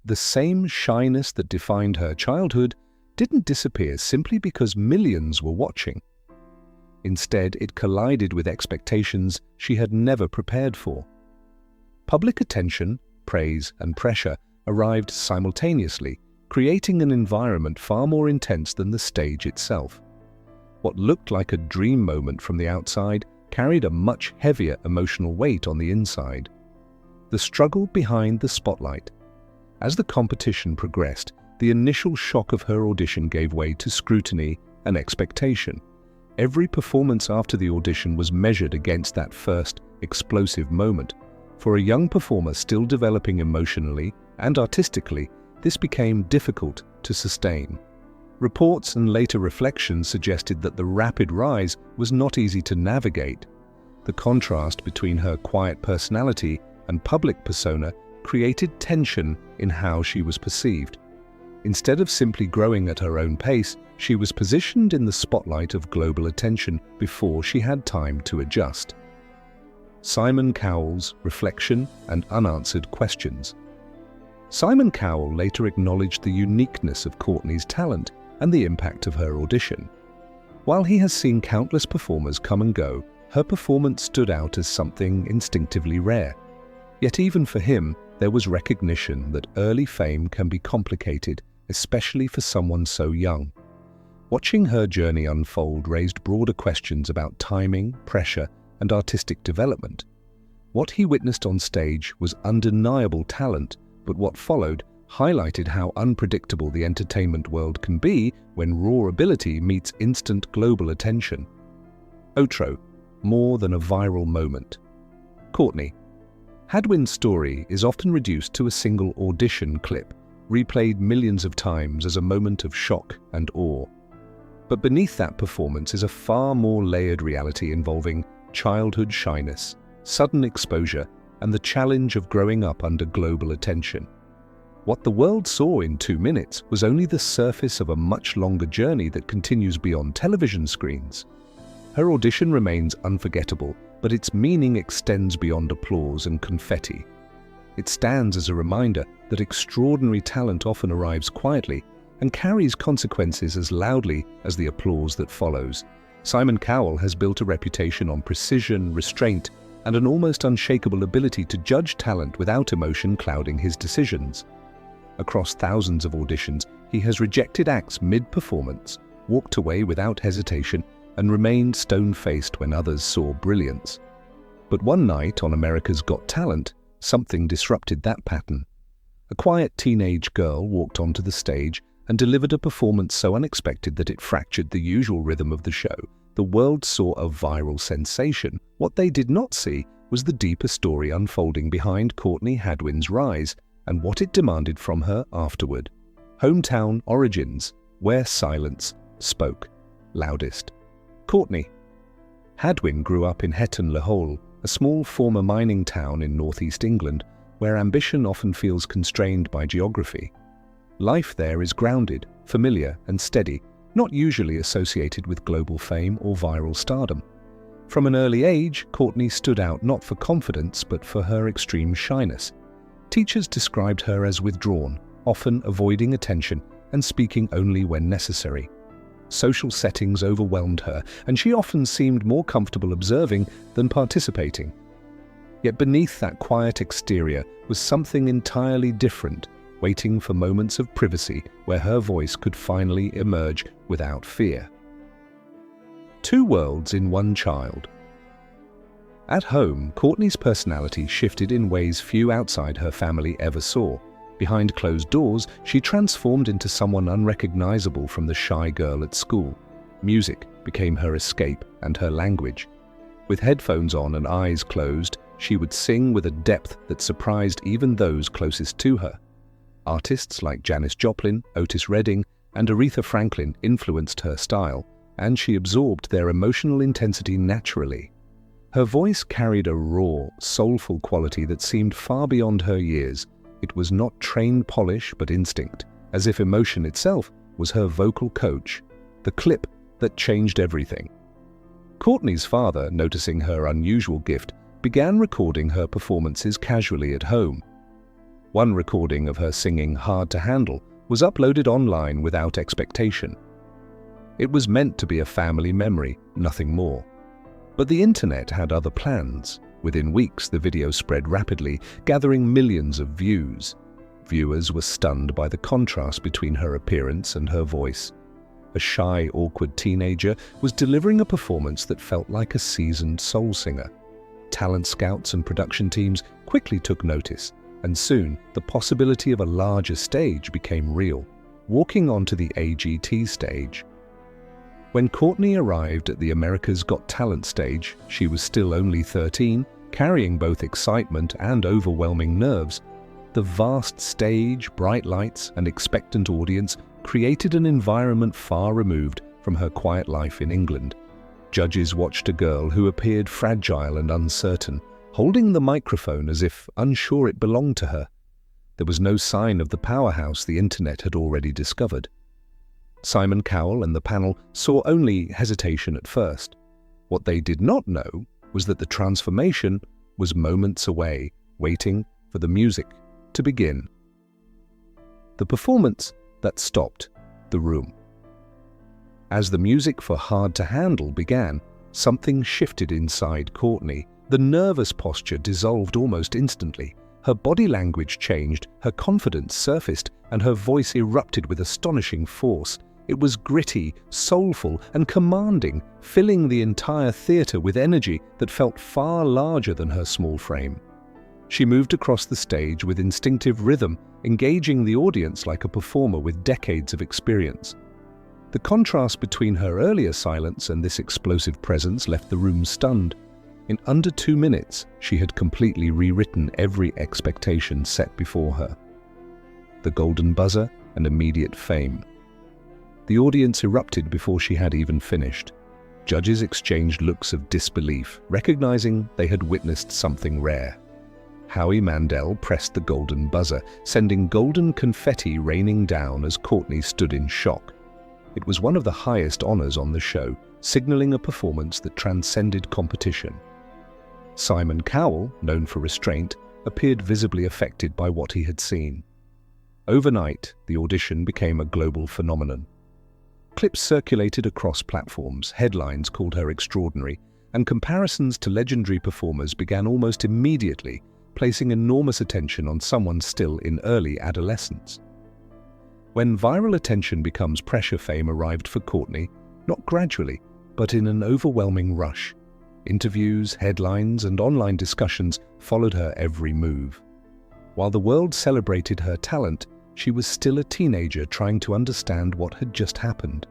the same shyness that defined her childhood didn't disappear simply because millions were watching. Instead, it collided with expectations she had never prepared for. Public attention, praise, and pressure arrived simultaneously, creating an environment far more intense than the stage itself. What looked like a dream moment from the outside carried a much heavier emotional weight on the inside. The struggle behind the spotlight. As the competition progressed, the initial shock of her audition gave way to scrutiny and expectation. Every performance after the audition was measured against that first, explosive moment. For a young performer still developing emotionally and artistically, this became difficult to sustain. Reports and later reflections suggested that the rapid rise was not easy to navigate. The contrast between her quiet personality and public persona created tension in how she was perceived. Instead of simply growing at her own pace, she was positioned in the spotlight of global attention before she had time to adjust. Simon Cowell's reflection and unanswered questions. Simon Cowell later acknowledged the uniqueness of Courtney's talent and the impact of her audition. While he has seen countless performers come and go, her performance stood out as something instinctively rare. Yet even for him, there was recognition that early fame can be complicated, especially for someone so young. Watching her journey unfold raised broader questions about timing, pressure, and artistic development. What he witnessed on stage was undeniable talent, but what followed highlighted how unpredictable the entertainment world can be when raw ability meets instant global attention. Outro, more than a viral moment. Courtney Hadwin's story is often reduced to a single audition clip, replayed millions of times as a moment of shock and awe. But beneath that performance is a far more layered reality involving childhood shyness, sudden exposure, and the challenge of growing up under global attention. What the world saw in 2 minutes was only the surface of a much longer journey that continues beyond television screens. Her audition remains unforgettable, but its meaning extends beyond applause and confetti. It stands as a reminder that extraordinary talent often arrives quietly and carries consequences as loudly as the applause that follows. Simon Cowell has built a reputation on precision, restraint, and an almost unshakable ability to judge talent without emotion clouding his decisions. Across thousands of auditions, he has rejected acts mid-performance, walked away without hesitation, and remained stone-faced when others saw brilliance. But one night on America's Got Talent, something disrupted that pattern. A quiet teenage girl walked onto the stage and delivered a performance so unexpected that it fractured the usual rhythm of the show. The world saw a viral sensation. What they did not see was the deeper story unfolding behind Courtney Hadwin's rise and what it demanded from her afterward. Hometown origins, where silence spoke loudest. Courtney Hadwin grew up in Hetton-le-Hole, a small former mining town in northeast England, where ambition often feels constrained by geography. Life there is grounded, familiar, and steady, not usually associated with global fame or viral stardom. From an early age, Courtney stood out not for confidence but for her extreme shyness. Teachers described her as withdrawn, often avoiding attention and speaking only when necessary. Social settings overwhelmed her, and she often seemed more comfortable observing than participating. Yet beneath that quiet exterior was something entirely different, waiting for moments of privacy where her voice could finally emerge without fear. 2 worlds in one child. At home, Courtney's personality shifted in ways few outside her family ever saw. Behind closed doors, she transformed into someone unrecognizable from the shy girl at school. Music became her escape and her language. With headphones on and eyes closed, she would sing with a depth that surprised even those closest to her. Artists like Janis Joplin, Otis Redding, and Aretha Franklin influenced her style, and she absorbed their emotional intensity naturally. Her voice carried a raw, soulful quality that seemed far beyond her years. It was not trained polish but instinct, as if emotion itself was her vocal coach, the clip that changed everything. Courtney's father, noticing her unusual gift, began recording her performances casually at home. One recording of her singing Hard to Handle was uploaded online without expectation. It was meant to be a family memory, nothing more. But the internet had other plans. Within weeks, the video spread rapidly, gathering millions of views. Viewers were stunned by the contrast between her appearance and her voice. A shy, awkward teenager was delivering a performance that felt like a seasoned soul singer. Talent scouts and production teams quickly took notice, and soon the possibility of a larger stage became real, walking onto the AGT stage. When Courtney arrived at the America's Got Talent stage, she was still only 13, carrying both excitement and overwhelming nerves. The vast stage, bright lights, and expectant audience created an environment far removed from her quiet life in England. Judges watched a girl who appeared fragile and uncertain, holding the microphone as if unsure it belonged to her. There was no sign of the powerhouse the internet had already discovered. Simon Cowell and the panel saw only hesitation at first. What they did not know was that the transformation was moments away, waiting for the music to begin. The performance that stopped the room. As the music for Hard to Handle began, something shifted inside Courtney. The nervous posture dissolved almost instantly. Her body language changed, her confidence surfaced, and her voice erupted with astonishing force. It was gritty, soulful, and commanding, filling the entire theatre with energy that felt far larger than her small frame. She moved across the stage with instinctive rhythm, engaging the audience like a performer with decades of experience. The contrast between her earlier silence and this explosive presence left the room stunned. In under 2 minutes, she had completely rewritten every expectation set before her. The golden buzzer and immediate fame. The audience erupted before she had even finished. Judges exchanged looks of disbelief, recognizing they had witnessed something rare. Howie Mandel pressed the golden buzzer, sending golden confetti raining down as Courtney stood in shock. It was one of the highest honors on the show, signaling a performance that transcended competition. Simon Cowell, known for restraint, appeared visibly affected by what he had seen. Overnight, the audition became a global phenomenon. Clips circulated across platforms, headlines called her extraordinary, and comparisons to legendary performers began almost immediately, placing enormous attention on someone still in early adolescence. When viral attention becomes pressure, fame arrived for Courtney, not gradually, but in an overwhelming rush. Interviews, headlines, and online discussions followed her every move. While the world celebrated her talent, she was still a teenager trying to understand what had just happened.